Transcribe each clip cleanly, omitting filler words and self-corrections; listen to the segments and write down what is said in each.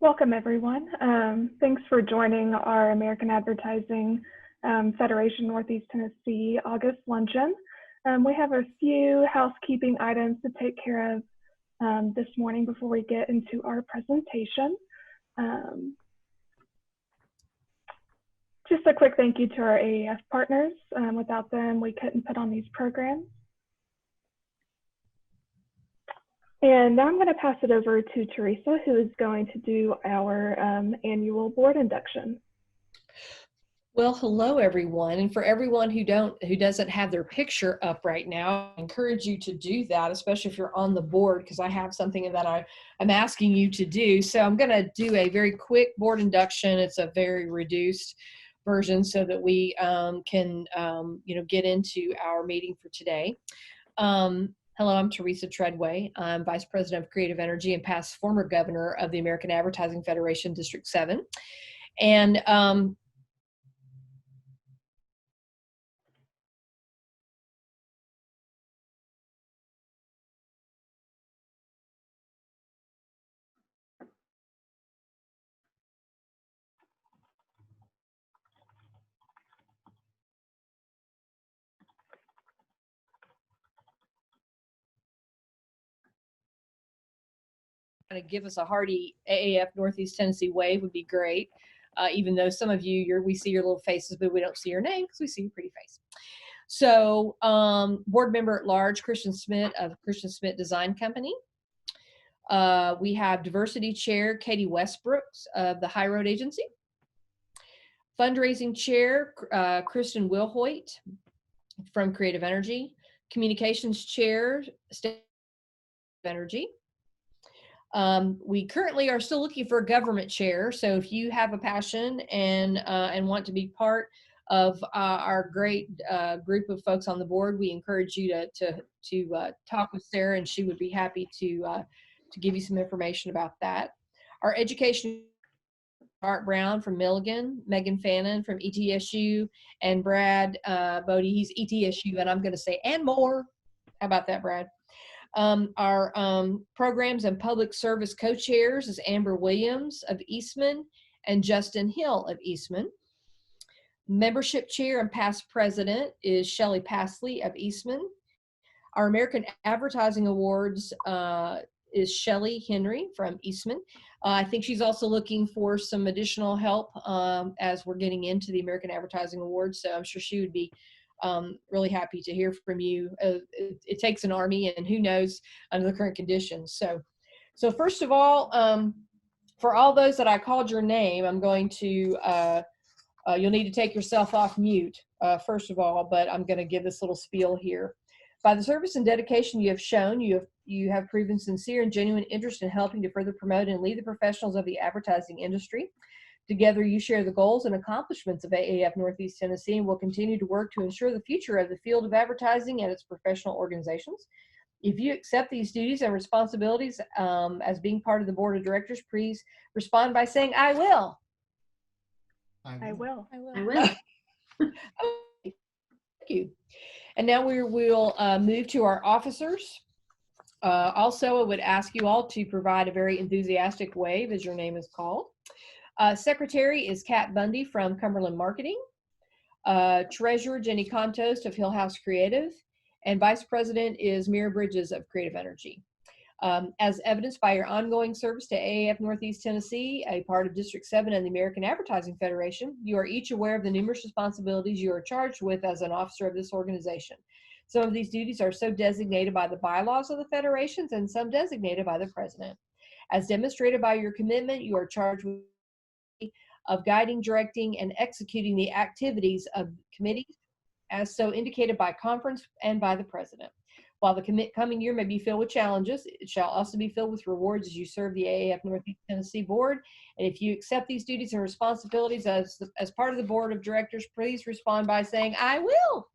Welcome, everyone. Thanks for joining our American Advertising Federation Northeast Tennessee August luncheon. We have a few housekeeping items to take care of this morning before we get into our presentation. Just a quick thank you to our AAF partners. Without them, we couldn't put on these programs. And now I'm going to pass it over to Teresa, who is going to do our annual board induction. Well, hello everyone, and for everyone who doesn't have their picture up right now, I encourage you to do that, especially if you're on the board, because I have something that I'm asking you to do. So I'm going to do a very quick board induction. It's a very reduced version so that we can get into our meeting for today. Hello, I'm Teresa Treadway. I'm Vice President of Creative Energy and past former governor of the American Advertising Federation, District 7. And kind of give us a hearty AAF Northeast Tennessee wave would be great. Even though some of you, we see your little faces, but we don't see your name because we see your pretty face. So board member at large, Christian Smith of Christian Smith Design Company. We have diversity chair, Katie Westbrooks of the High Road Agency. Fundraising chair, Kristen Wilhoit from Creative Energy. Communications chair, State Energy. We currently are still looking for a government chair. So if you have a passion and want to be part of our great group of folks on the board, we encourage you to talk with Sarah, and she would be happy to give you some information about that. Our education, Art Brown from Milligan, Megan Fannin from ETSU, and Brad Bodie, he's ETSU, and I'm going to say and more. How about that, Brad? Our programs and public service co-chairs is Amber Williams of Eastman and Justin Hill of Eastman. Membership chair and past president is Shelley Passley of Eastman. Our American Advertising Awards is Shelley Henry from Eastman. I think she's also looking for some additional help as we're getting into the American Advertising Awards, so I'm sure she would be really happy to hear from you. It takes an army, and who knows under the current conditions. So first of all, for all those that I called your name, I'm going to, you'll need to take yourself off mute, first of all, but I'm going to give this little spiel here. By the service and dedication you have shown, you have proven sincere and genuine interest in helping to further promote and lead the professionals of the advertising industry. Together, you share the goals and accomplishments of AAF Northeast Tennessee and will continue to work to ensure the future of the field of advertising and its professional organizations. If you accept these duties and responsibilities as being part of the board of directors, please respond by saying, I will. I will. I will. Thank you. And now we will move to our officers. Also, I would ask you all to provide a very enthusiastic wave as your name is called. Secretary is Kat Bundy from Cumberland Marketing. Treasurer Jenny Contost of Hill House Creative. And Vice President is Mira Bridges of Creative Energy. As evidenced by your ongoing service to AAF Northeast Tennessee, a part of District 7 and the American Advertising Federation, you are each aware of the numerous responsibilities you are charged with as an officer of this organization. Some of these duties are so designated by the bylaws of the federations and some designated by the president. As demonstrated by your commitment, you are charged with of guiding, directing, and executing the activities of committees as so indicated by conference and by the president. While the coming year may be filled with challenges, it shall also be filled with rewards as you serve the AAF Northeast Tennessee Board. And if you accept these duties and responsibilities as part of the board of directors, please respond by saying, I will.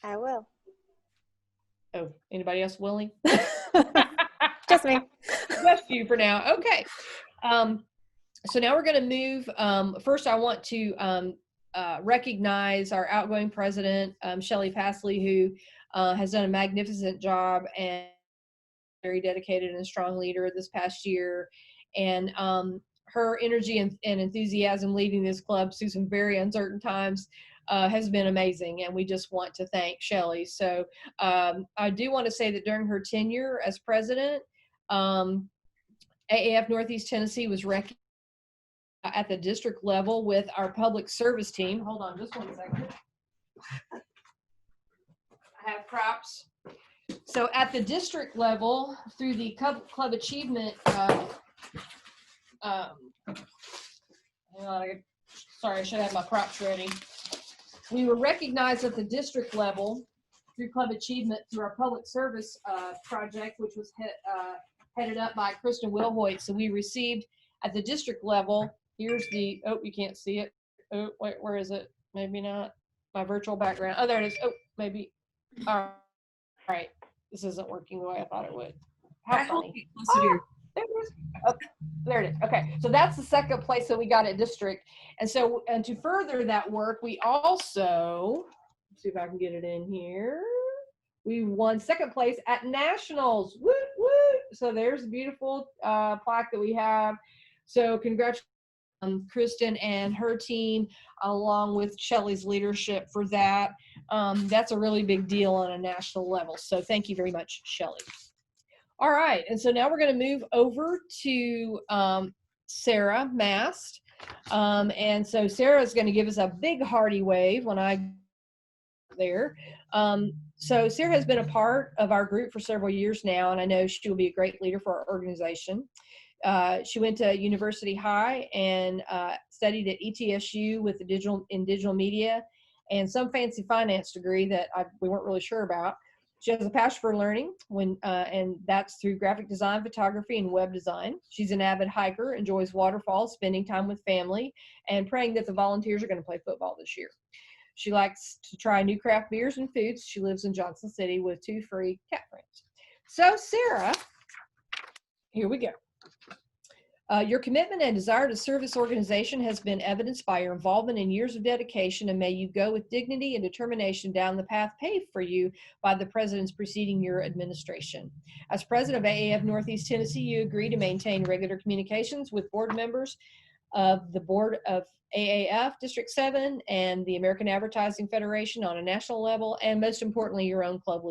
I will. Oh, anybody else willing? Just me. Just you for now. Okay. So now we're going to move. First, I want to recognize our outgoing president, Shelley Passley, who has done a magnificent job and very dedicated and strong leader this past year. And her energy and enthusiasm leading this club through some very uncertain times has been amazing, and we just want to thank Shelley. So I do want to say that during her tenure as president, AAF Northeast Tennessee was recognized at the district level with our public service team. Hold on just 1 second. I have props. So at the district level, through the club achievement, sorry, I should have my props ready. We were recognized at the district level through club achievement through our public service project, which was headed up by Kristen Wilhoit. So we received at the district level, here's the, oh, you can't see it. Oh, wait, where is it? Maybe not. My virtual background. Oh, there it is. Oh, maybe. All right. This isn't working the way I thought it would. How funny. Oh, there it is. Okay, there it is. Okay, so that's the second place that we got at district. And so, and to further that work, we also, let's see if I can get it in here. We won second place at nationals. Woo, woo. So there's a beautiful plaque that we have. So congratulations Kristen and her team, along with Shelley's leadership for that. That's a really big deal on a national level. So thank you very much, Shelley. All right, and so now we're going to move over to Sarah Mast. And so Sarah is going to give us a big hearty wave when I there. So Sarah has been a part of our group for several years now, and I know she will be a great leader for our organization. She went to University High and studied at ETSU with the digital media and some fancy finance degree that we weren't really sure about. She has a passion for learning and that's through graphic design, photography, and web design. She's an avid hiker, enjoys waterfalls, spending time with family, and praying that the Volunteers are going to play football this year. She likes to try new craft beers and foods. She lives in Johnson City with 2 free cat friends. So Sarah, here we go. Your commitment and desire to serve this organization has been evidenced by your involvement in years of dedication, and may you go with dignity and determination down the path paved for you by the presidents preceding your administration. As president of AAF Northeast Tennessee, you agree to maintain regular communications with board members of the board of AAF District 7 and the American Advertising Federation on a national level, and most importantly, your own club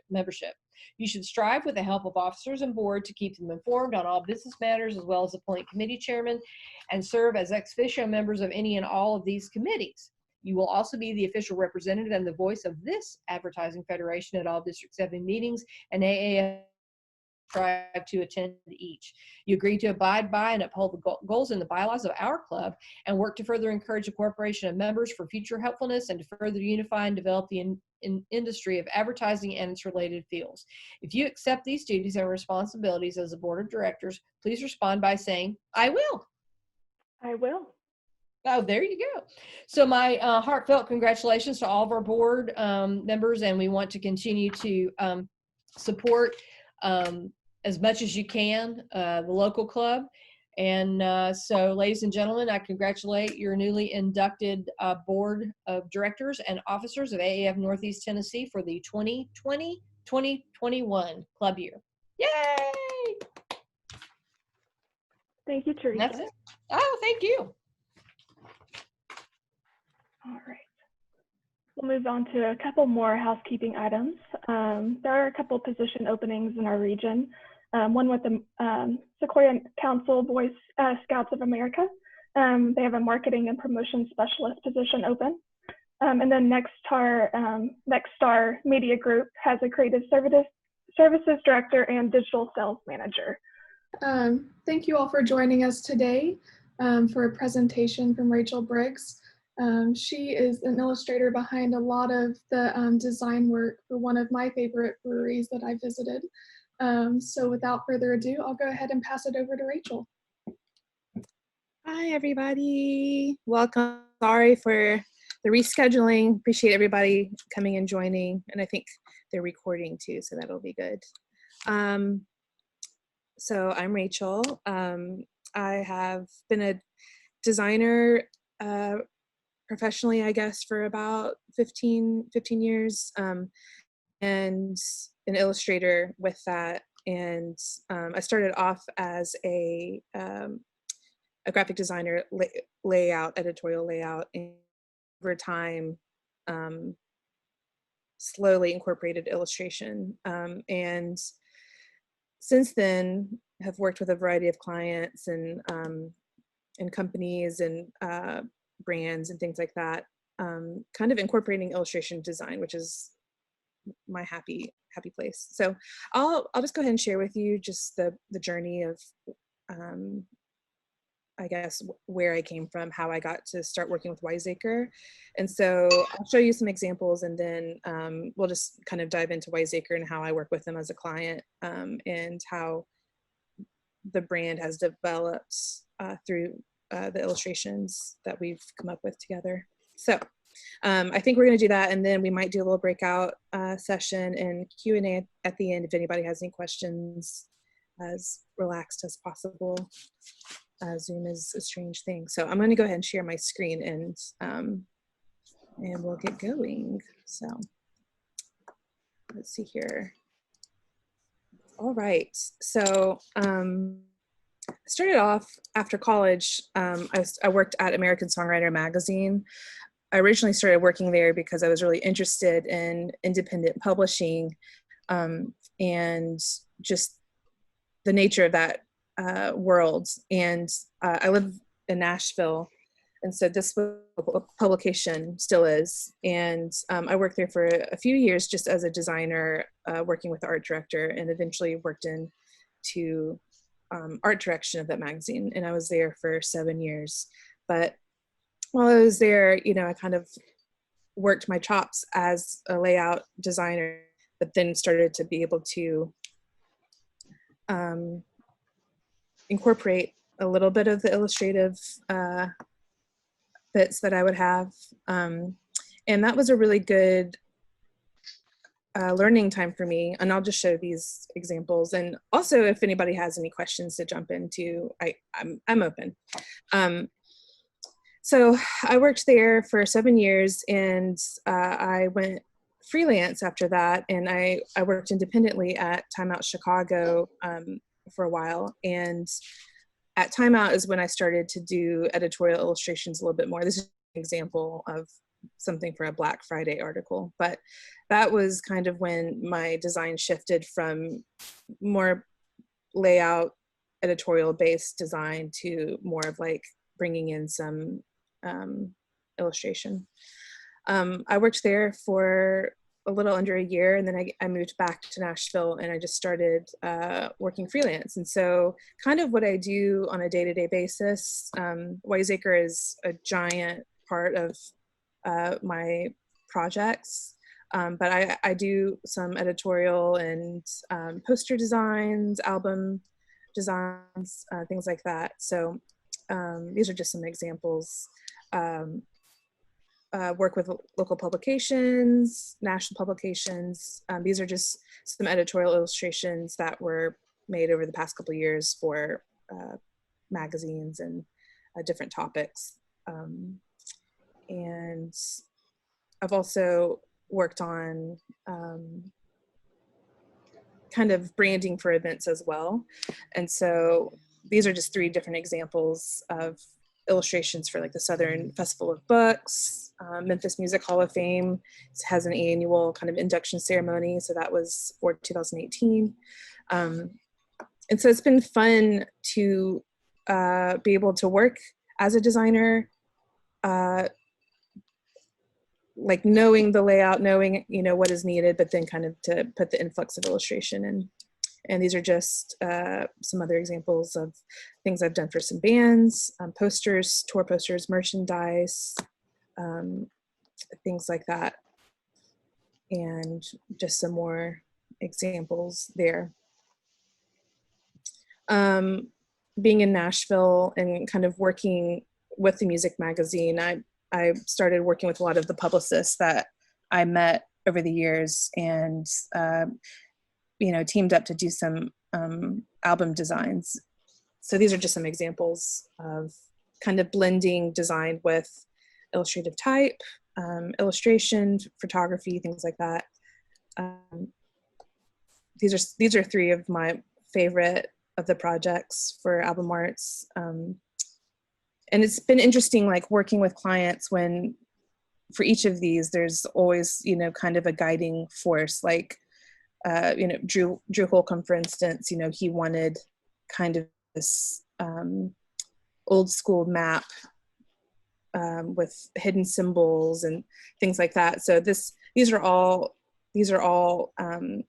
membership. You should strive with the help of officers and board to keep them informed on all business matters, as well as appoint committee chairmen and serve as ex officio members of any and all of these committees. You will also be the official representative and the voice of this advertising federation at all District 7 meetings, and AAF strive to attend each. You agree to abide by and uphold the goals and the bylaws of our club and work to further encourage the cooperation of members for future helpfulness and to further unify and develop the industry of advertising and its related fields. If you accept these duties and responsibilities as a board of directors, please respond by saying, I will. I will. Oh, there you go. So my heartfelt congratulations to all of our board members, and we want to continue to support as much as you can the local club. And so, ladies and gentlemen, I congratulate your newly inducted board of directors and officers of AAF Northeast Tennessee for the 2020-2021 club year. Yay! Thank you, Teresa. That's it. Oh, thank you. All right. We'll move on to a couple more housekeeping items. There are a couple position openings in our region. One with the Sequoia Council Boy Scouts of America. They have a marketing and promotion specialist position open. And then Next Star Media Group has a creative services director and digital sales manager. Thank you all for joining us today for a presentation from Rachel Briggs. She is an illustrator behind a lot of the design work for one of my favorite breweries that I visited. So without further ado, I'll go ahead and pass it over to Rachel. Hi, everybody. Welcome. Sorry for the rescheduling. Appreciate everybody coming and joining. And I think they're recording too, so that'll be good. So I'm Rachel. I have been a designer professionally, I guess, for about 15 years, and an illustrator with that. And I started off as a graphic designer, editorial layout, and over time, slowly incorporated illustration. And since then, have worked with a variety of clients and companies and brands and things like that, kind of incorporating illustration design, which is my happy place. So I'll just go ahead and share with you just the journey of I guess where I came from, how I got to start working with Wiseacre. And so I'll show you some examples, and then we'll just kind of dive into Wiseacre and how I work with them as a client, and how the brand has developed through the illustrations that we've come up with together. So I think we're going to do that, and then we might do a little breakout session and Q&A at the end if anybody has any questions, as relaxed as possible. Zoom is a strange thing. So I'm going to go ahead and share my screen, and we'll get going. So let's see here. All right. So I started off after college. I worked at American Songwriter magazine. I originally started working there because I was really interested in independent publishing, and just the nature of that world. And I live in Nashville, and so this publication still is. And I worked there for a few years just as a designer, working with the art director, and eventually worked into art direction of that magazine. And I was there for 7 years. But while I was there, you know, I kind of worked my chops as a layout designer, but then started to be able to incorporate a little bit of the illustrative bits that I would have. And that was a really good learning time for me. And I'll just show these examples. And also, if anybody has any questions to jump into, I'm open. So I worked there for 7 years, and I went freelance after that. And I worked independently at Time Out Chicago for a while. And at Time Out is when I started to do editorial illustrations a little bit more. This is an example of something for a Black Friday article, but that was kind of when my design shifted from more layout editorial based design to more of like bringing in some illustration. I worked there for a little under a year, and then I moved back to Nashville, and I just started working freelance. And so kind of what I do on a day-to-day basis, Wiseacre is a giant part of my projects, but I do some editorial and poster designs, album designs, things like that. So these are just some examples. Work with local publications, national publications. These are just some editorial illustrations that were made over the past couple of years for magazines and different topics. And I've also worked on kind of branding for events as well. And so these are just 3 different examples of illustrations for like the Southern Festival of Books. Memphis Music Hall of Fame has an annual kind of induction ceremony. So that was for 2018. And so it's been fun to be able to work as a designer, like knowing the layout, knowing, you know, what is needed, but then kind of to put the influx of illustration in. And these are just some other examples of things I've done for some bands, posters, tour posters, merchandise, things like that. And just some more examples there. Being in Nashville and kind of working with the music magazine, I started working with a lot of the publicists that I met over the years, and you know, teamed up to do some album designs. So these are just some examples of kind of blending design with illustrative type, illustration, photography, things like that. these are three of my favorite of the projects for album arts. And it's been interesting, like working with clients when for each of these, there's always, you know, kind of a guiding force, like, you know, Drew Holcomb, for instance, you know, he wanted kind of this old school map with hidden symbols and things like that. So these are all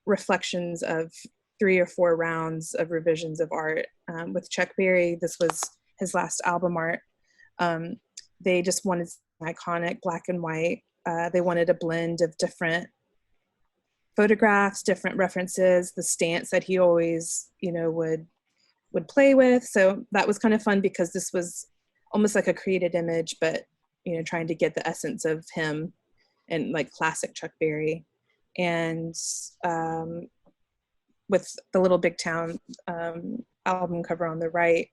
reflections of 3 or 4 rounds of revisions of art. With Chuck Berry, this was his last album art. They just wanted iconic black and white. They wanted a blend of different photographs, different references, the stance that he always, you know, would play with. So that was kind of fun because this was almost like a created image, but, you know, trying to get the essence of him and like classic Chuck Berry. And with the Little Big Town album cover on the right,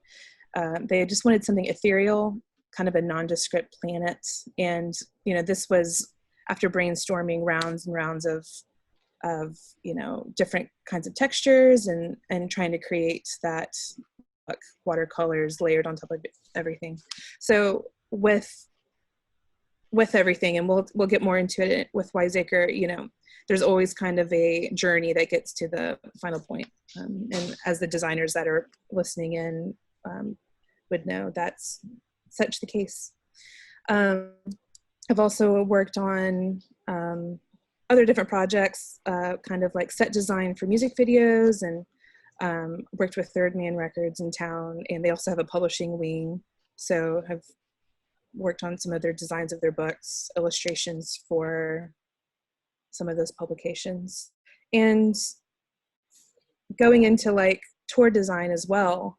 they just wanted something ethereal, kind of a nondescript planet. And, you know, this was after brainstorming rounds and rounds of, you know, different kinds of textures and trying to create that watercolors layered on top of everything. So with everything, and we'll get more into it with Wiseacre, you know, there's always kind of a journey that gets to the final point. And as the designers that are listening in would know, that's such the case. I've also worked on other different projects, kind of like set design for music videos, and worked with Third Man Records in town, and they also have a publishing wing. So I've worked on some of their designs of their books, illustrations for some of those publications, and going into like tour design as well.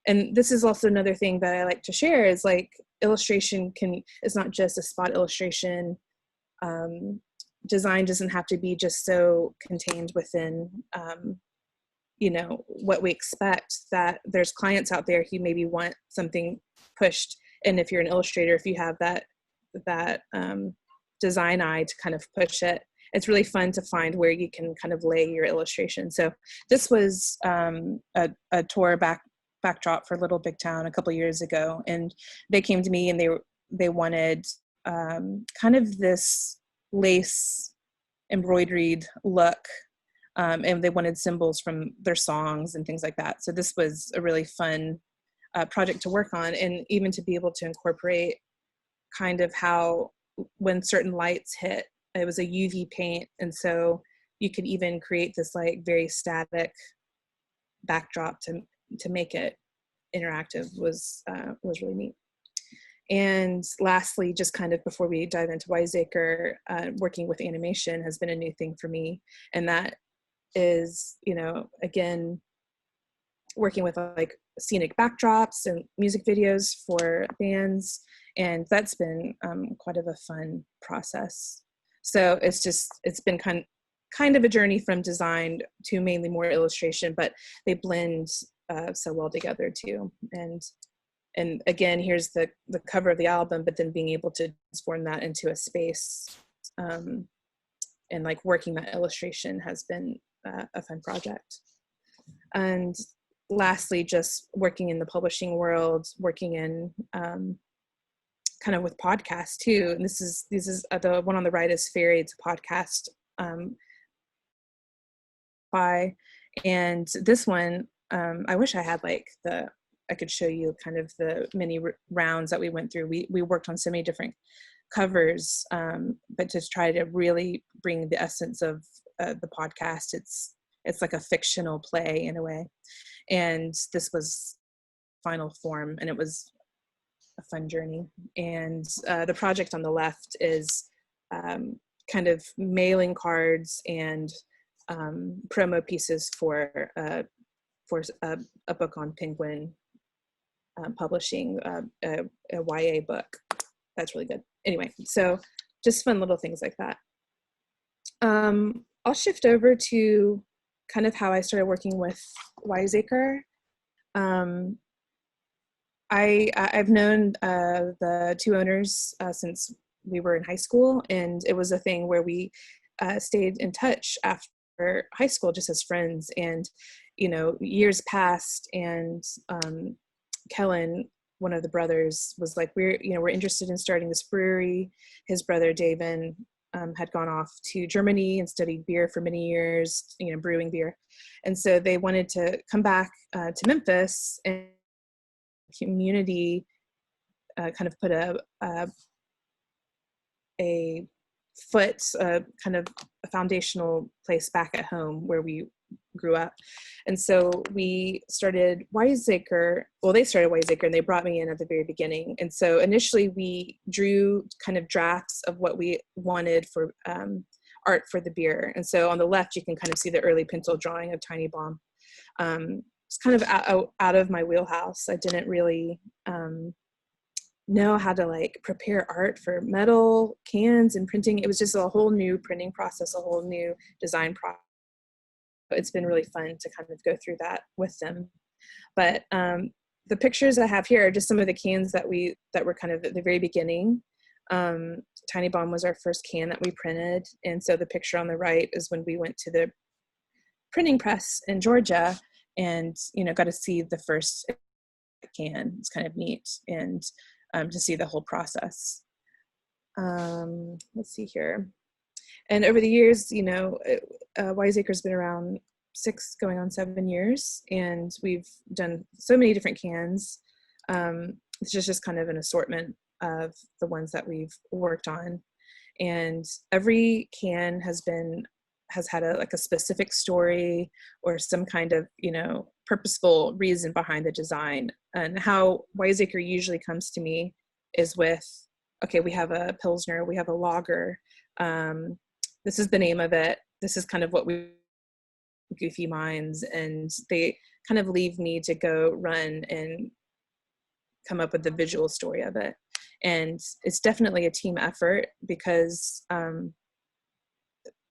And this is also another thing that I like to share is like illustration it's not just a spot illustration. Design doesn't have to be just so contained within, you know, what we expect. That there's clients out there who maybe want something pushed. And if you're an illustrator, if you have that design eye to kind of push it, it's really fun to find where you can kind of lay your illustration. So this was a tour backdrop for Little Big Town a couple years ago, and they came to me and they wanted kind of this lace embroidered look, and they wanted symbols from their songs and things like that. So this was a really fun project to work on, and even to be able to incorporate kind of how when certain lights hit, it was a UV paint, and so you could even create this like very static backdrop to make it interactive was really neat. And lastly, just kind of before we dive into Wiseacre, working with animation has been a new thing for me, and that is, you know, again, working with like scenic backdrops and music videos for bands, and that's been quite of a fun process. So it's been kind of a journey from design to mainly more illustration, but they blend so well together too. And again, here's the cover of the album, but then being able to transform that into a space, and like working that illustration has been a fun project. And lastly, just working in the publishing world, working in kind of with podcasts too. And this is the one on the right is Fairy. It's a podcast and this one, I wish I had like I could show you kind of the many rounds that we went through. We worked on so many different covers, but to try to really bring the essence of the podcast, it's like a fictional play in a way. And this was final form, and it was a fun journey. And the project on the left is kind of mailing cards and promo pieces for a book on Penguin publishing, a YA book. That's really good. Anyway, so just fun little things like that. I'll shift over to kind of how I started working with Wiseacre. I've known the two owners since we were in high school, and it was a thing where we stayed in touch after high school just as friends, and years passed, and Kellen, one of the brothers, was like, we're interested in starting this brewery. His brother David had gone off to Germany and studied beer for many years, brewing beer, and so they wanted to come back to Memphis, and community kind of put a foot, kind of a foundational place back at home where we grew up. And so we started Wiseacre. Well, they started Wiseacre and they brought me in at the very beginning. And so initially we drew kind of drafts of what we wanted for art for the beer. And so on the left, you can kind of see the early pencil drawing of Tiny Bomb. It's kind of out of my wheelhouse. I didn't really know how to like prepare art for metal cans and printing. It was just a whole new printing process, a whole new design process. It's been really fun to kind of go through that with them. But the pictures I have here are just some of the cans that were kind of at the very beginning. Tiny Bomb was our first can that we printed. And so the picture on the right is when we went to the printing press in Georgia and, got to see the first can. It's kind of neat. And to see the whole process. Let's see here. And over the years, Wiseacre's been around 6 going on 7 years, and we've done so many different cans. It's just kind of an assortment of the ones that we've worked on. And every can has had a specific story or some kind of, purposeful reason behind the design. And how Wiseacre usually comes to me is with, okay, we have a Pilsner, we have a lager. This is the name of it. This is kind of what we goofy minds, and they kind of leave me to go run and come up with the visual story of it. And it's definitely a team effort because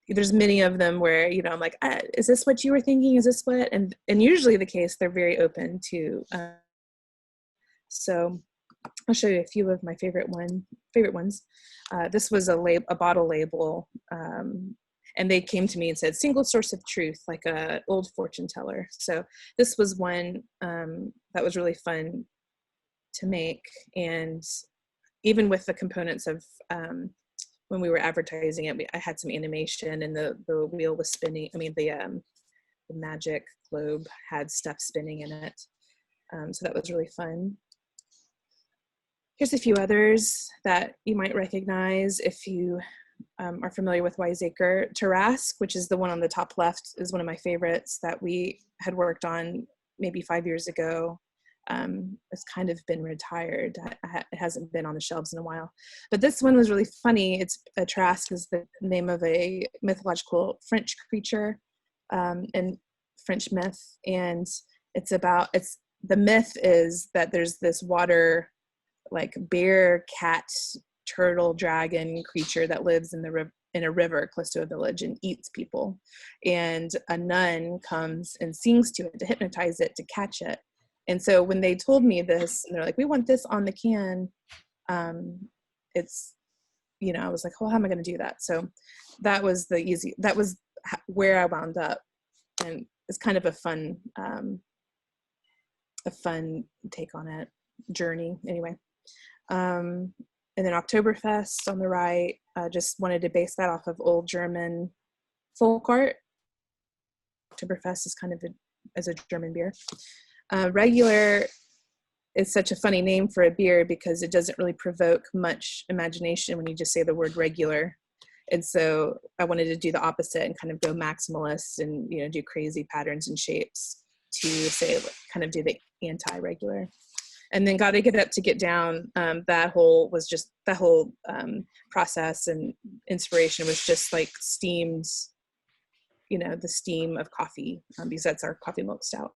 there's many of them where, I'm like, is this what you were thinking? Is this what? And usually the case, they're very open to. So I'll show you a few of my favorite ones. This was a bottle label. And they came to me and said, single source of truth, like a old fortune teller. So this was one that was really fun to make. And even with the components of, when we were advertising it, I had some animation, and the wheel was spinning. I mean, the magic globe had stuff spinning in it. So that was really fun. Here's a few others that you might recognize if you are familiar with Wiseacre. Tarrasque, which is the one on the top left, is one of my favorites that we had worked on maybe 5 years ago. It's kind of been retired. It hasn't been on the shelves in a while. But this one was really funny. Tarrasque is the name of a mythological French creature in French myth. And the myth is that there's this water, like bear, cat, turtle, dragon creature that lives in a river close to a village and eats people. And a nun comes and sings to it to hypnotize it to catch it. And so when they told me this, and they're like, we want this on the can, I was like, well, how am I going to do that? So that was where I wound up. And it's kind of a fun take on it, journey anyway. And then Oktoberfest on the right, just wanted to base that off of old German folk art. Oktoberfest is kind of as a German beer. Regular is such a funny name for a beer because it doesn't really provoke much imagination when you just say the word regular. And so I wanted to do the opposite and kind of go maximalist and, do crazy patterns and shapes to say, kind of do the anti-regular. And then Got to Get Up to Get Down, that whole process and inspiration was just like steamed, the steam of coffee, because that's our coffee milk stout.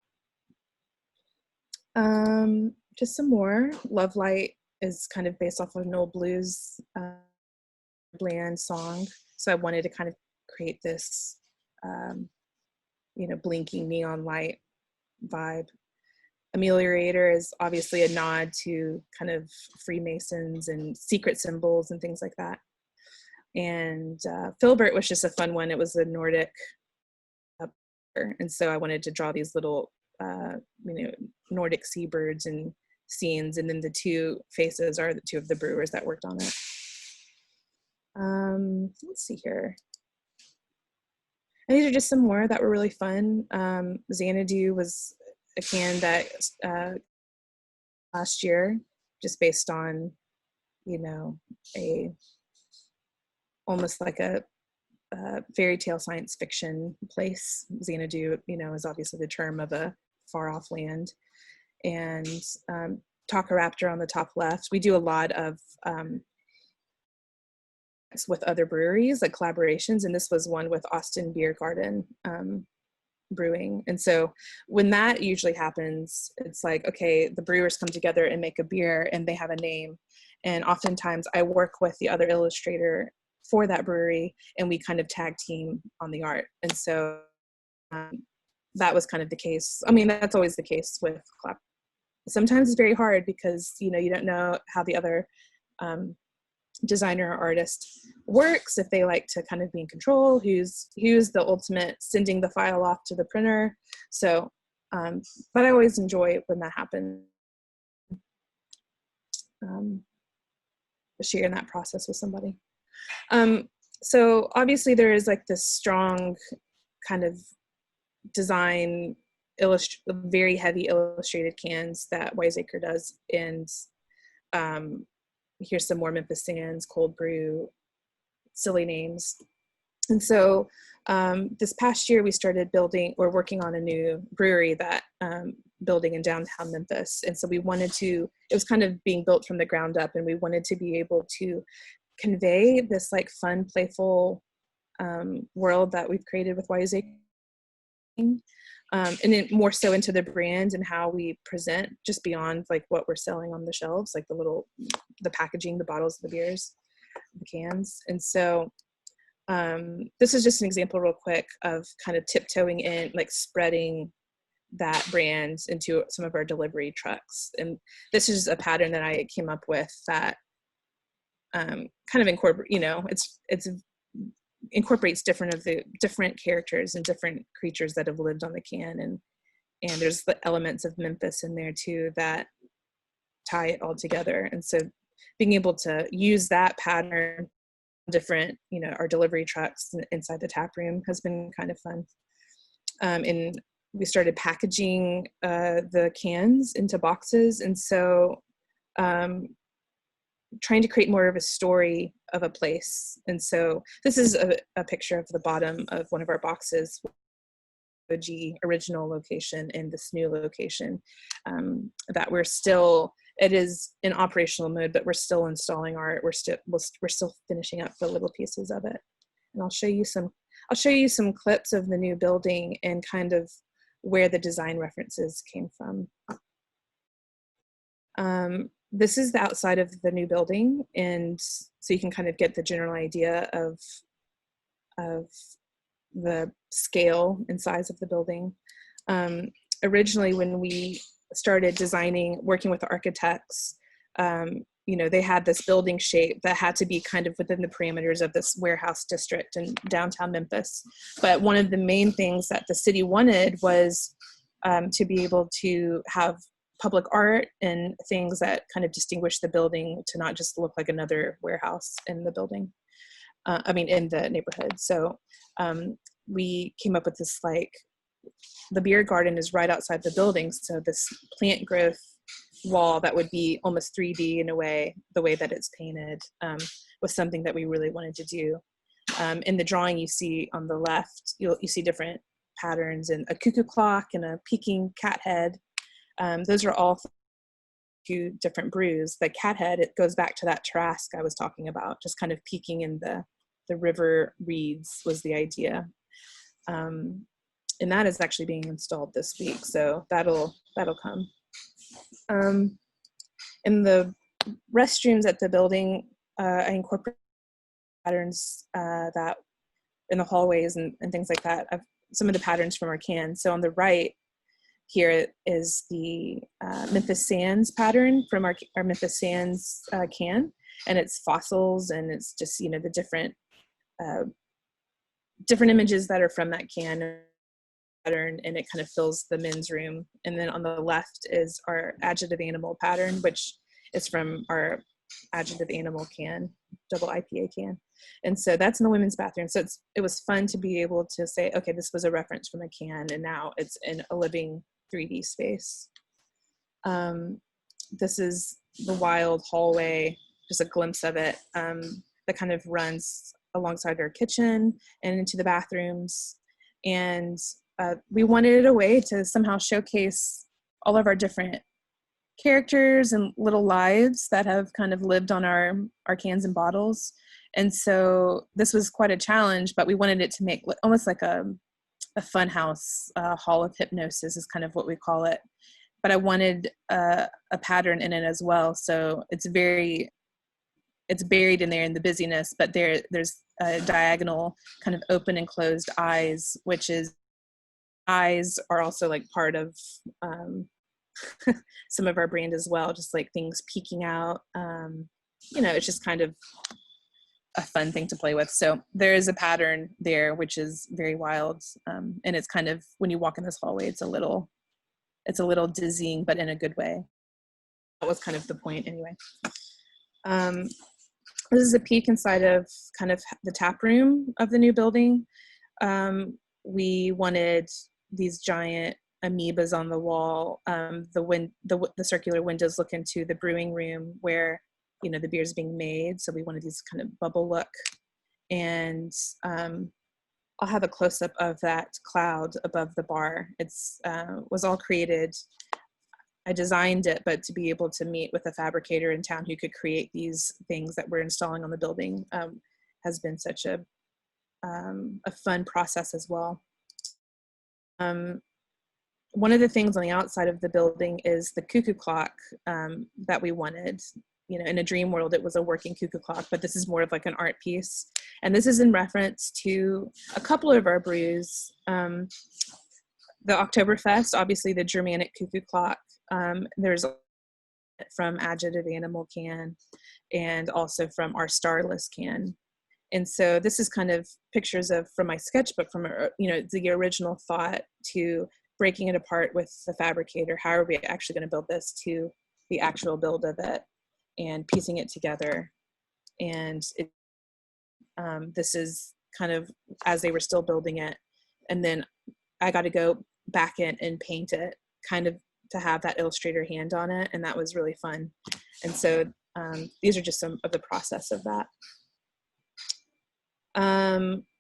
Just some more. Love Light is kind of based off of an old blues bland song. So I wanted to kind of create this, blinking neon light vibe. Ameliorator is obviously a nod to kind of Freemasons and secret symbols and things like that. And Filbert was just a fun one. It was a Nordic And so I wanted to draw these little, Nordic seabirds and scenes. And then the two faces are the two of the brewers that worked on it. Let's see here. And these are just some more that were really fun. Xanadu was a can that last year, just based on, almost like a fairy tale science fiction place. Xanadu, is obviously the term of a far off land. And Takaraptor on the top left. We do a lot of with other breweries, like collaborations, and this was one with Austin Beer Garden Brewing. And so when that usually happens, it's like, okay, the brewers come together and make a beer and they have a name. And oftentimes I work with the other illustrator for that brewery and we kind of tag team on the art. And so that was kind of the case. I mean, that's always the case with collab. Sometimes it's very hard because, you don't know how the other designer or artist works, if they like to kind of be in control, who's the ultimate sending the file off to the printer. So, but I always enjoy when that happens. Sharing that process with somebody. So obviously there is like this strong kind of design, very heavy illustrated cans that Wiseacre does. And here's some more Memphis Sands, cold brew, silly names. And so this past year we started working on a new brewery that building in downtown Memphis. And so we wanted to, it was kind of being built from the ground up, and we wanted to be able to convey this like fun, playful world that we've created with Wiseacre. And then more so into the brand and how we present, just beyond like what we're selling on the shelves, like the packaging, the bottles of the beers, the cans. And so this is just an example real quick of kind of tiptoeing in, like spreading that brand into some of our delivery trucks. And this is a pattern that I came up with that kind of incorporates different characters and different creatures that have lived on the can, and there's the elements of Memphis in there too that tie it all together. And so being able to use that pattern, different, our delivery trucks inside the tap room has been kind of fun. And we started packaging the cans into boxes, and so trying to create more of a story of a place. And so this is a picture of the bottom of one of our boxes, the original location and this new location that it is in operational mode, but we're still installing art. We're still finishing up the little pieces of it. And I'll show you some clips of the new building and kind of where the design references came from. This is the outside of the new building, and so you can kind of get the general idea of the scale and size of the building. Originally, when we started designing, working with the architects, they had this building shape that had to be kind of within the parameters of this warehouse district in downtown Memphis. But one of the main things that the city wanted was to be able to have public art and things that kind of distinguish the building, to not just look like another warehouse in the building, in the neighborhood. So we came up with this, like, the beer garden is right outside the building. So this plant growth wall that would be almost 3D in a way, the way that it's painted, was something that we really wanted to do. In the drawing you see on the left, you see different patterns, and a cuckoo clock and a peeking cat head. Those are all two different brews. The cat head, it goes back to that Trask I was talking about, just kind of peeking in the river reeds was the idea. And that is actually being installed this week, so that'll come. In the restrooms at the building, I incorporate patterns that in the hallways and things like that. Some of the patterns from our cans. So on the right here is the Memphis Sands pattern from our Memphis Sands can, and it's fossils, and it's just, the different images that are from that can pattern, and it kind of fills the men's room. And then on the left is our adjective animal pattern, which is from our adjective animal can, double IPA can. And so that's in the women's bathroom. So it was fun to be able to say, okay, this was a reference from a can, and now it's in a living 3D space. This is the wild hallway, just a glimpse of it, that kind of runs alongside our kitchen and into the bathrooms. And we wanted a way to somehow showcase all of our different characters and little lives that have kind of lived on our cans and bottles. And so this was quite a challenge, but we wanted it to make almost like a fun house, hall of hypnosis is kind of what we call it. But I wanted a pattern in it as well. So it's buried in there in the busyness, but there's a diagonal kind of open and closed eyes, which is eyes are also like part of some of our brand as well, just like things peeking out. It's just kind of a fun thing to play with. So there is a pattern there, which is very wild. And it's kind of, when you walk in this hallway, it's a little dizzying, but in a good way. That was kind of the point anyway. This is a peek inside of kind of the tap room of the new building. We wanted these giant amoebas on the wall. The circular windows look into the brewing room where, the beer's being made. So we wanted these kind of bubble look. And I'll have a close-up of that cloud above the bar. It's was all created. I designed it, but to be able to meet with a fabricator in town who could create these things that we're installing on the building has been such a fun process as well. One of the things on the outside of the building is the cuckoo clock that we wanted. In a dream world, it was a working cuckoo clock, but this is more of like an art piece. And this is in reference to a couple of our brews. The Oktoberfest, obviously the Germanic cuckoo clock. There's from Adjective Animal can, and also from our Starless can. And so this is kind of pictures from my sketchbook, from the original thought to breaking it apart with the fabricator. How are we actually going to build this, to the actual build of it and piecing it together. And this is kind of as they were still building it. And then I got to go back in and paint it, kind of to have that Illustrator hand on it. And that was really fun. And so these are just some of the process of that.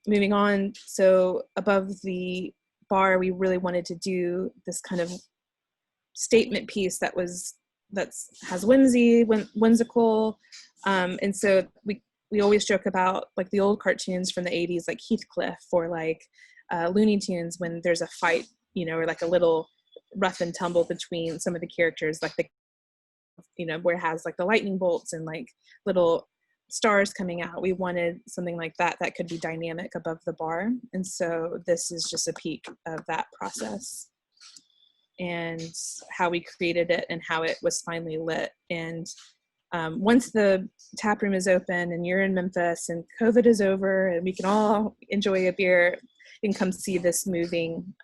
Moving on, so above the bar, we really wanted to do this kind of statement piece that has whimsical, and so we always joke about like the old cartoons from the 80s, like Heathcliff, or like Looney Tunes, when there's a fight, or like a little rough and tumble between some of the characters, like where it has like the lightning bolts and like little stars coming out. We wanted something like that could be dynamic above the bar. And so this is just a peek of that process and how we created it and how it was finally lit. And once the tap room is open and you're in Memphis and COVID is over and we can all enjoy a beer, you can come see this moving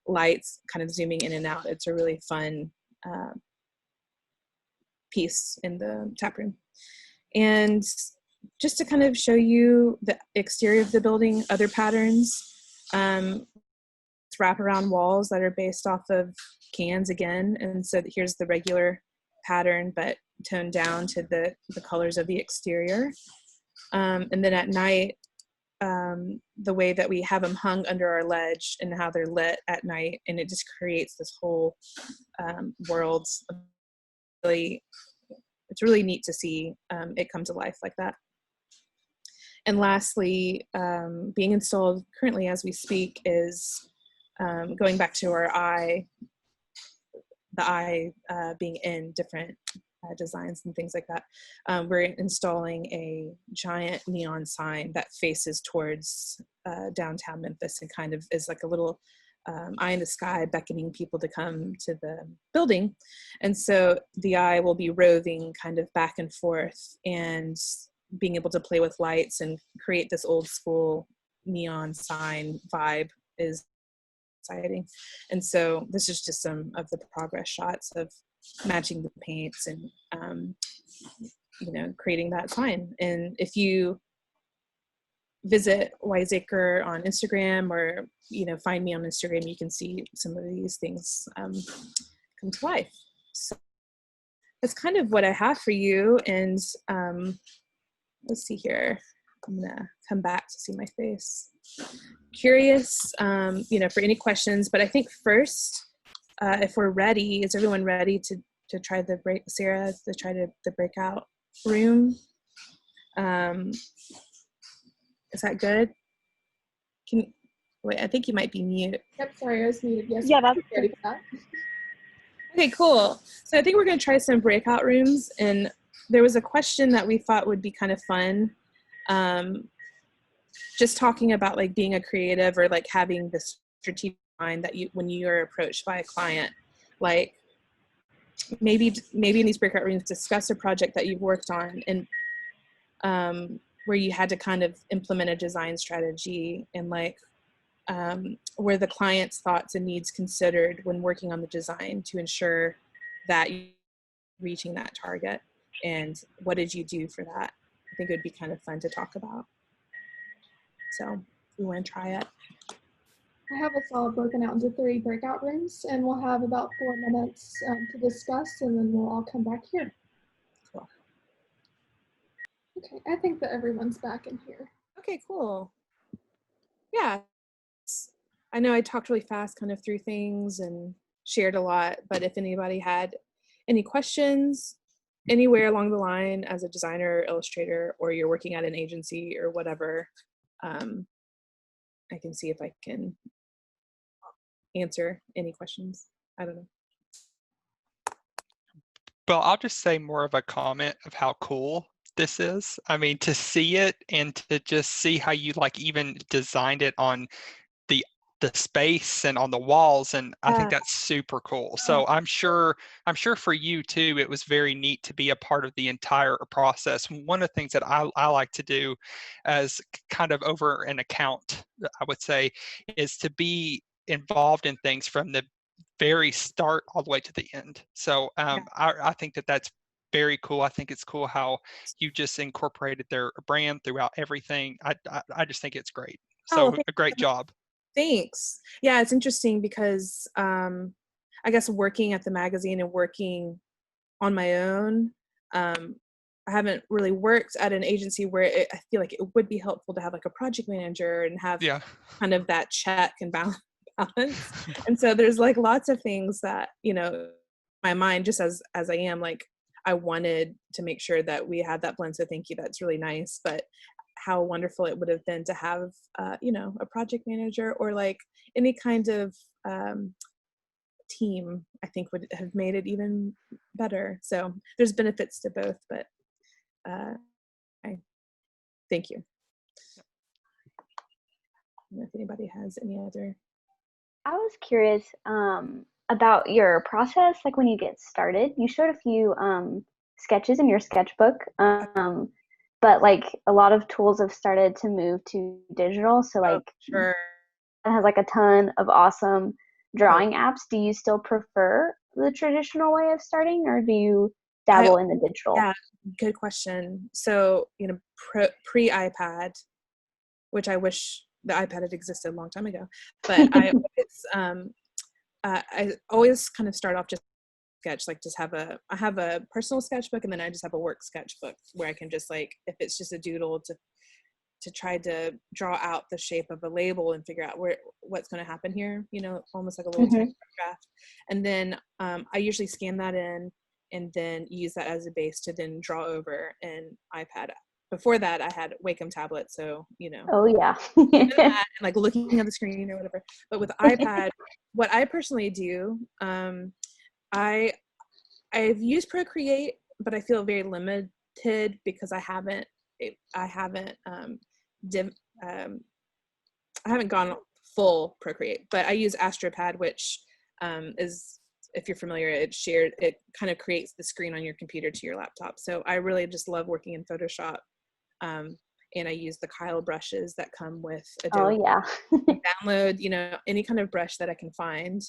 lights kind of zooming in and out. It's a really fun piece in the tap room. And just to kind of show you the exterior of the building, other patterns, wraparound walls that are based off of cans again. And so here's the regular pattern, but toned down to the colors of the exterior. And then at night, the way that we have them hung under our ledge and how they're lit at night. And it just creates this whole world. It's really neat to see it come to life like that. And lastly, being installed currently as we speak is going back to our eye, the eye being in different designs and things like that. We're installing a giant neon sign that faces towards downtown Memphis and kind of is like a little eye in the sky beckoning people to come to the building. And so the eye will be roving kind of back and forth and being able to play with lights and create this old school neon sign vibe is exciting. And so this is just some of the progress shots of matching the paints and, creating that sign. And if you visit Wiseacre on Instagram or, find me on Instagram, you can see some of these things come to life. So that's kind of what I have for you. And let's see here. I'm gonna come back to see my face. Curious, for any questions, but I think first, if we're ready, is everyone ready to try the Sarah, to try the breakout room? Is that good? Wait, I think you might be mute. Yep, sorry, I was muted. Yes, Yeah, that's ready for that. Okay, cool. So I think we're going to try some breakout rooms. And there was a question that we thought would be kind of fun. Just talking about like being a creative or like having this strategic mind that when you are approached by a client, like maybe in these breakout rooms, discuss a project that you've worked on and where you had to kind of implement a design strategy and like were the client's thoughts and needs considered when working on the design to ensure that you're reaching that target, and what did you do for that? I think it would be kind of fun to talk about. So we want to try it. I have us all broken out into 3 breakout rooms, and we'll have about 4 minutes to discuss, and then we'll all come back here. Cool. Okay, I think that everyone's back in here. Okay, cool. Yeah. I know I talked really fast kind of through things and shared a lot, but if anybody had any questions anywhere along the line as a designer, illustrator, or you're working at an agency or whatever, I can see if I can answer any questions. I don't know. Well, I'll just say more of a comment of how cool this is. I mean, to see it and to just see how you like even designed it on the space and on the walls, and I think that's super cool. So I'm sure for you too, it was very neat to be a part of the entire process. One of the things that I like to do as kind of over an account, I would say, is to be involved in things from the very start all the way to the end. So I think that's very cool. I think it's cool how you just incorporated their brand throughout everything. I just think it's great. So a great job. Thanks. Yeah, it's interesting because I guess working at the magazine and working on my own, I haven't really worked at an agency where I feel like it would be helpful to have like a project manager and have kind of that check and balance. And so there's like lots of things that, my mind, just as I am, like I wanted to make sure that we had that blend. So thank you. That's really nice. But how wonderful it would have been to have, a project manager or like any kind of team, I think would have made it even better. So there's benefits to both, but I thank you. I don't know if anybody has any other. I was curious about your process, like when you get started. You showed a few sketches in your sketchbook, but like a lot of tools have started to move to digital. So like Sure. it has like a ton of awesome drawing apps. Do you still prefer the traditional way of starting, or do you dabble in the digital? Yeah, good question. So, pre-iPad, which I wish the iPad had existed a long time ago, but I always kind of start off just sketch, like I have a personal sketchbook, and then I just have a work sketchbook where I can just like, if it's just a doodle to try to draw out the shape of a label and figure out what's going to happen here, almost like a little type draft. And then I usually scan that in and then use that as a base to then draw over an iPad. Before that, I had Wacom tablet, so Oh yeah. and like looking at the screen or whatever. But with iPad, what I personally do, I've used Procreate, but I feel very limited because I haven't gone full Procreate. But I use AstroPad, which is, if you're familiar, it kind of creates the screen on your computer to your laptop. So I really just love working in Photoshop and I use the Kyle brushes that come with Oh Adobe. yeah. Download, any kind of brush that I can find.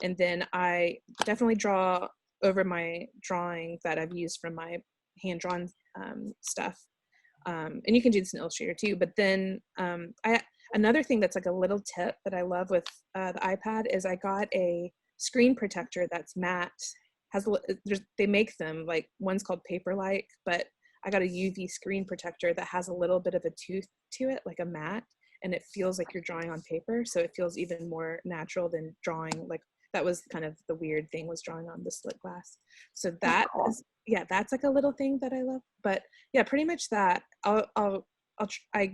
And then I definitely draw over my drawing that I've used from my hand-drawn stuff. And you can do this in Illustrator too. But then another thing that's like a little tip that I love with the iPad is I got a screen protector that's matte. They make them, like one's called Paperlike, but I got a UV screen protector that has a little bit of a tooth to it, like a matte, and it feels like you're drawing on paper. So it feels even more natural than drawing. Like that was kind of the weird thing, was drawing on the slit glass. So that cool. is, yeah, that's like a little thing that I love. But yeah, pretty much that. I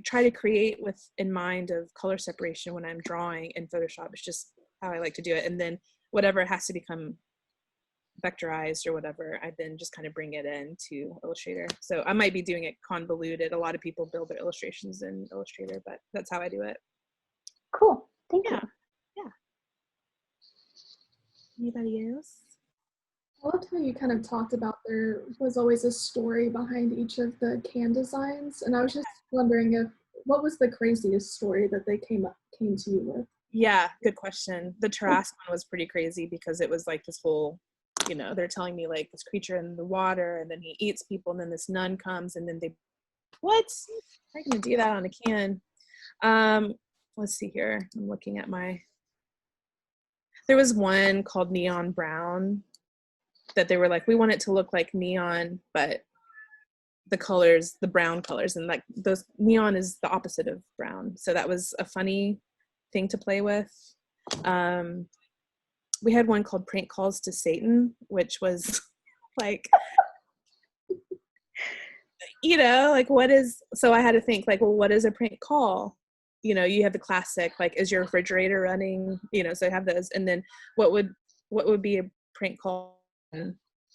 try to create with in mind of color separation when I'm drawing in Photoshop. It's just how I like to do it. And then whatever has to become vectorized or whatever, I then just kind of bring it into Illustrator. So I might be doing it convoluted. A lot of people build their illustrations in Illustrator, but that's how I do it. Cool. Thank you. Yeah. Anybody else? I loved how you kind of talked about there was always a story behind each of the can designs, and I was just wondering what was the craziest story that they came to you with? Yeah, good question. The Tarrasque one was pretty crazy because it was like this whole, they're telling me like this creature in the water, and then he eats people, and then this nun comes, and then what? I'm gonna do that on a can. Let's see here. I'm looking at there was one called Neon Brown that they were like, we want it to look like neon, but the colors, the brown colors, and like those neon is the opposite of brown. So that was a funny thing to play with. We had one called Prank Calls to Satan, which was like, like so I had to think like, well, what is a prank call? You have the classic, like, is your refrigerator running? So I have those. And then what would be a prank call?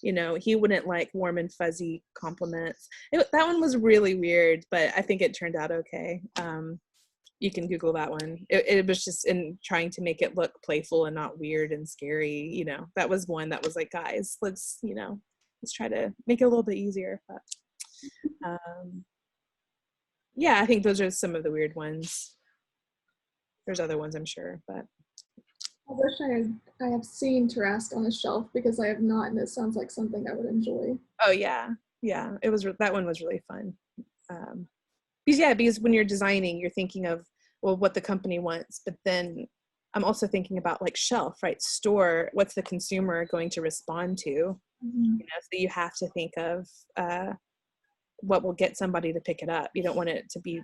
He wouldn't like warm and fuzzy compliments. That one was really weird, but I think it turned out okay. You can Google that one. It was just in trying to make it look playful and not weird and scary. That was one that was like, guys, let's try to make it a little bit easier. But yeah, I think those are some of the weird ones. There's other ones, I'm sure, but I wish I have seen Tarrasque on the shelf because I have not, and it sounds like something I would enjoy. Oh yeah, that one was really fun. Because when you're designing, you're thinking of, well, what the company wants, but then I'm also thinking about like shelf, right? Store, what's the consumer going to respond to? Mm-hmm. So you have to think of what will get somebody to pick it up. You don't want it to be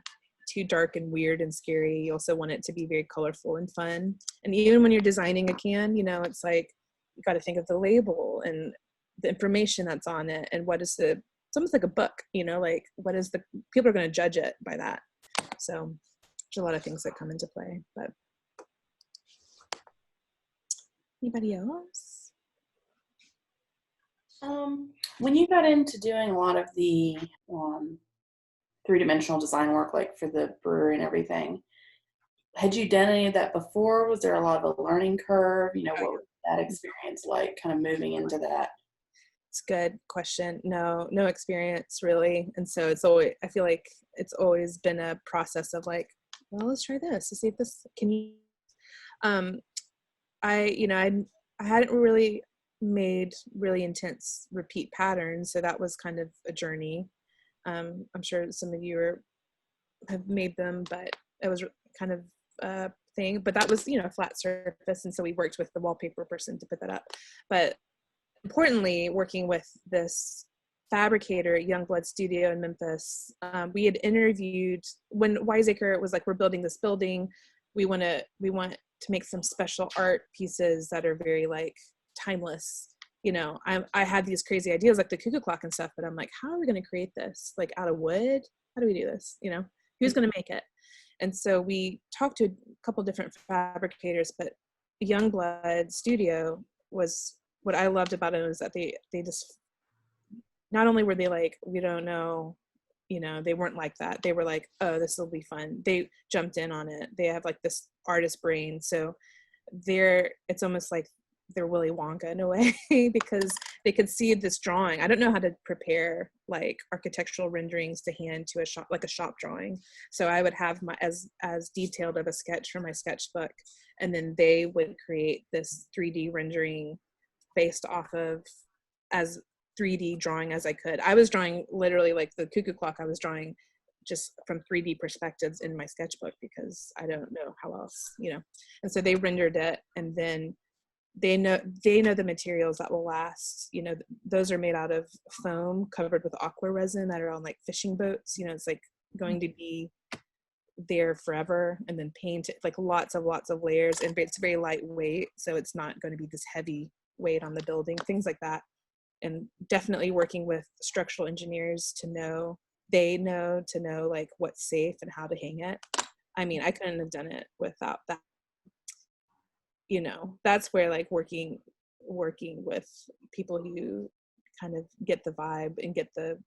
too dark and weird and scary. You also want it to be very colorful and fun. And even when you're designing a can, it's like you got to think of the label and the information that's on it, and it's almost like a book, like what is people are going to judge it by that. So there's a lot of things that come into play. But anybody else? When you got into doing a lot of the three-dimensional design work, like for the brewery and everything, had you done any of that before? Was there a lot of a learning curve? What was that experience like, kind of moving into that? It's a good question. No experience really. And so I feel like it's always been a process of like, well, let's try this to see if this can you. I hadn't really made really intense repeat patterns, so that was kind of a journey. I'm sure some of you have made them, but it was kind of a thing. But that was a flat surface, and so we worked with the wallpaper person to put that up. But importantly, working with this fabricator at Youngblood Studio in Memphis, we had interviewed when Wiseacre was like, we're building this building. We want to make some special art pieces that are very like timeless. I had these crazy ideas like the cuckoo clock and stuff, but I'm like, how are we going to create this? Like out of wood? How do we do this? Who's going to make it? And so we talked to a couple different fabricators, but Youngblood Studio was, what I loved about it was that they just, not only were they like, we don't know, they weren't like that. They were like, oh, this will be fun. They jumped in on it. They have like this artist brain. So it's almost like they're Willy Wonka in a way because they could see this drawing. I don't know how to prepare like architectural renderings to hand to a shop, like a shop drawing. So I would have my as detailed of a sketch from my sketchbook, and then they would create this 3D rendering based off of as 3D drawing as I could. I was drawing literally like the cuckoo clock. I was drawing just from 3D perspectives in my sketchbook because I don't know how else, you know. And so they rendered it, and then they know the materials that will last. You know, those are made out of foam covered with aqua resin that are on like fishing boats. You know, it's like going to be there forever, and then painted like lots of layers, and it's very lightweight, so it's not going to be this heavy weight on the building, things like that. And definitely working with structural engineers to know like what's safe and how to hang it. I mean, I couldn't have done it without that. You know, that's where like working with people who kind of get the vibe and get the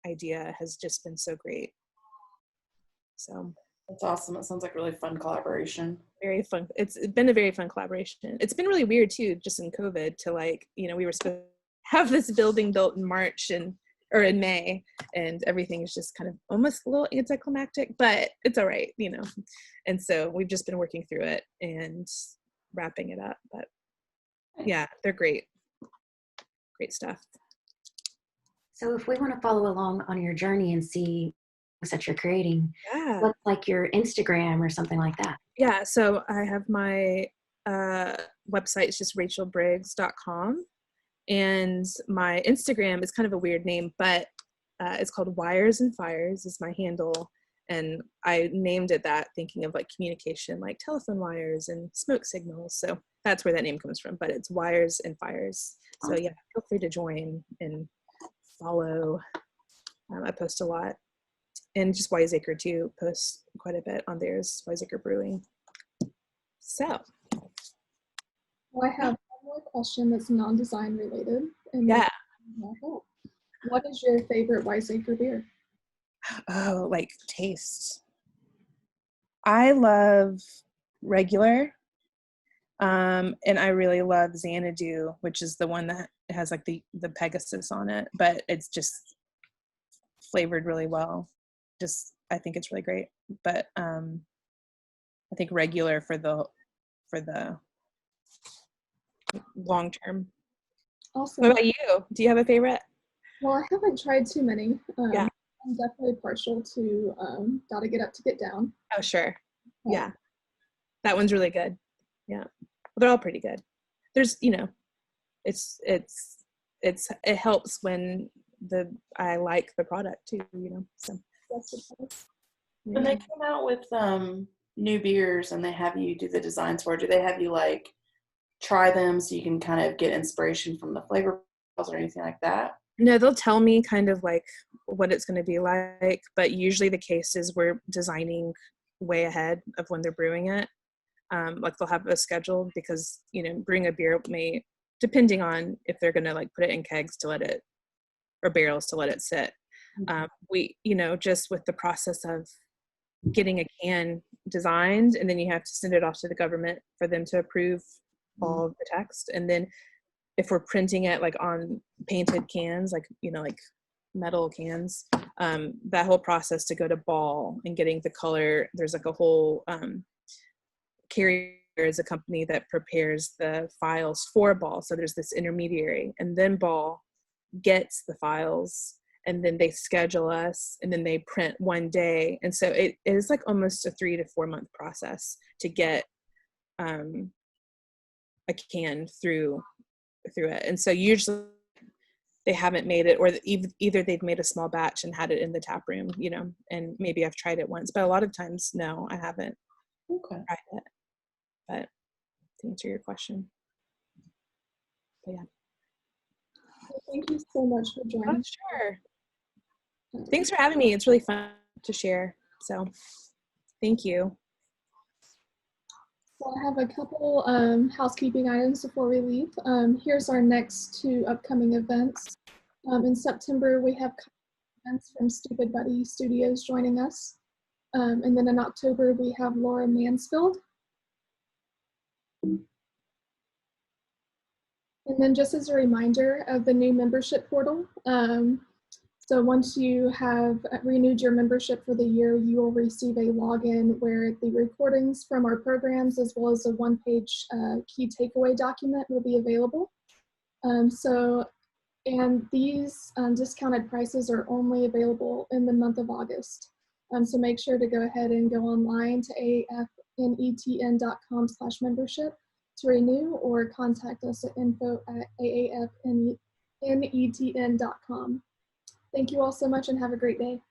idea has just been so great. So that's awesome. It sounds like a really fun collaboration. Very fun. It's been a very fun collaboration. It's been really weird too, just in COVID, to like, you know, we were supposed to have this building built in March or in May, and everything is just kind of almost a little anticlimactic, but it's all right, you know. And so we've just been working through it and wrapping it up. But yeah, they're great stuff. So if we want to follow along on your journey and see things that you're creating, what's like your Instagram or something like that? Yeah, so I have my website. It's just rachelbriggs.com, and my Instagram is kind of a weird name, but it's called Wires and Fires is my handle. And I named it that thinking of like communication, like telephone wires and smoke signals. So that's where that name comes from, but it's Wires and Fires. So yeah, feel free to join and follow. I post a lot. And just Wiseacre too, posts quite a bit on theirs, Wiseacre Brewing. So. Well, I have one more question that's non-design related. And yeah. What is your favorite Wiseacre beer? Oh, like taste. I love regular, and I really love Xanadu, which is the one that has like the Pegasus on it, but it's just flavored really well. Just I think it's really great. But I think regular for the long term. Awesome. What about you? Do you have a favorite? Well, I haven't tried too many. Yeah. I'm definitely partial to Gotta Get Up to Get Down. Oh, sure. Yeah. That one's really good. Yeah. Well, they're all pretty good. There's, you know, it helps when I like the product too, you know. So when they come out with new beers and they have you do the designs for it, do they have you like try them so you can kind of get inspiration from the flavor profiles or anything like that? No, they'll tell me kind of like what it's going to be like, but usually the case is we're designing way ahead of when they're brewing it. Like they'll have a schedule because, you know, brewing a beer may, depending on if they're going to like put it in kegs to let it, or barrels to let it sit. We, you know, just with the process of getting a can designed, and then you have to send it off to the government for them to approve all of the text. And then if we're printing it like on painted cans, like, you know, like metal cans, that whole process to go to Ball and getting the color, there's like a whole Carrier is a company that prepares the files for Ball. So there's this intermediary, and then Ball gets the files, and then they schedule us, and then they print one day. And so it is like almost a 3 to 4 month process to get a can through it. And so usually they haven't made it, or either they've made a small batch and had it in the tap room, you know, and maybe I've tried it once, but a lot of times, no, I haven't tried it. But to answer your question. But yeah. Well, thank you so much for joining. Oh, sure. Thanks for having me. It's really fun to share. So thank you. So I have a couple housekeeping items before we leave. Here's our next 2 upcoming events. In September, we have events from Stupid Buddy Studios joining us. And then in October, we have Laura Mansfield. And then just as a reminder of the new membership portal, so once you have renewed your membership for the year, you will receive a login where the recordings from our programs as well as a one-page key takeaway document will be available. And these discounted prices are only available in the month of August. So make sure to go ahead and go online to aafnetn.com/membership to renew, or contact us at info@aafnetn.com. Thank you all so much and have a great day.